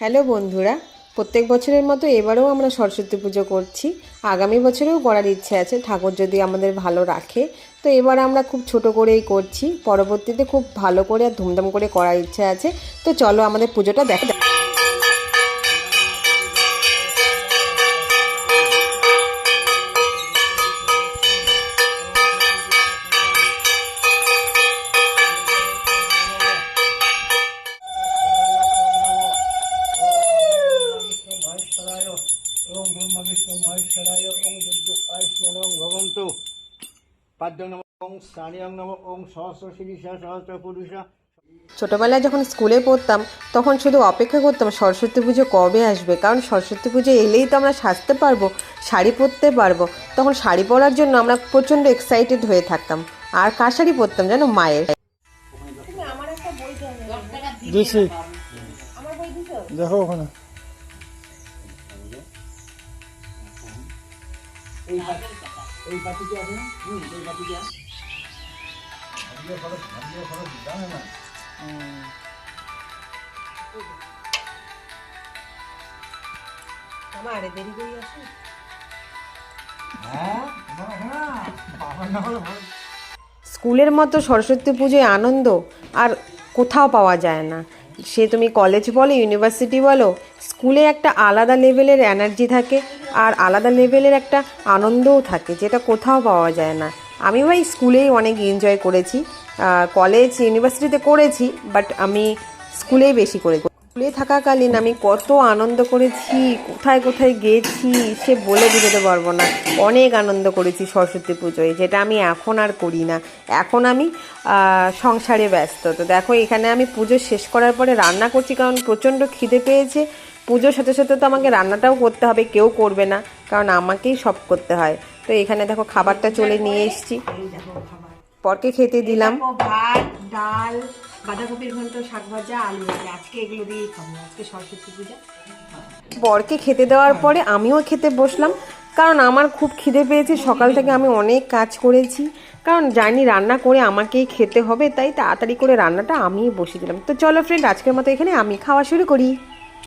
Hello বন্ধুরা, প্রত্যেক বছরের মতো এবারেও আমরা সরস্বতী পুজো করছি। আগামী বছরেও করার ইচ্ছে আছে, ঠাকুর যদি আমাদের ভালো রাখে। তো এবার আমরা খুব ছোট করেই করছি, পরবর্তীতে খুব ভালো করে আর ধুমধাম করে করার ইচ্ছে আছে। তো চলো আমাদের পুজোটা দেখা। ছোটোবেলায় যখন স্কুলে পড়তাম তখন শুধু অপেক্ষা করতাম সরস্বতী পুজো কবে আসবে, কারণ সরস্বতী পুজো এলেই তো আমরা সাজতে পারবো, শাড়ি পরতে পারবো। তখন শাড়ি পরার জন্য আমরা প্রচণ্ড এক্সাইটেড হয়ে থাকতাম। আর কার শাড়ি পরতাম জানো? মায়ের। দেখো ওখানে স্কুলের মতো সরস্বতী পুজোয় আনন্দ আর কোথাও পাওয়া যায় না। সে তুমি কলেজ বলো, ইউনিভার্সিটি বলো, স্কুলে একটা আলাদা লেভেলের এনার্জি থাকে আর আলাদা লেভেলের একটা আনন্দও থাকে, যেটা কোথাও পাওয়া যায় না। আমি ভাই স্কুলেই অনেক এনজয় করেছি, কলেজ ইউনিভার্সিটিতে করেছি, বাট আমি স্কুলেই বেশি করে। স্কুলে থাকাকালীন আমি কত আনন্দ করেছি, কোথায় কোথায় গেছি সে বলে বোঝাতে পারবো না। অনেক আনন্দ করেছি সরস্বতী পুজোয়, যেটা আমি এখন আর করি না। এখন আমি সংসারে ব্যস্ত। তো দেখো এখানে আমি পুজো শেষ করার পরে রান্না করছি, কারণ প্রচণ্ড খিদে পেয়েছে। পুজোর সাথে সাথে তো আমাকে রান্নাটাও করতে হবে, কেউ করবে না, কারণ আমাকেই সব করতে হয়। তো এখানে দেখো খাবারটা চলে নিয়ে এসেছি, পরকে খেতে দিলাম। ভাত, ডাল, বাঁধাকপির ঘন্ট, শাক ভাজা, আলু ভাজা, আজকে এগুলো দিয়েই খাবো, আজকে সরস্বতী পূজা। বরকে খেতে দেওয়ার পরে আমিও খেতে বসলাম, কারণ আমার খুব খিদে পেয়েছে। সকাল থেকে আমি অনেক কাজ করেছি, কারণ জানি রান্না করে আমাকেই খেতে হবে, তাই তাড়াতাড়ি করে রান্নাটা আমিই বসিয়ে দিলাম। তো চলো ফ্রেন্ড, আজকের মতো এখানে আমি খাওয়া শুরু করি।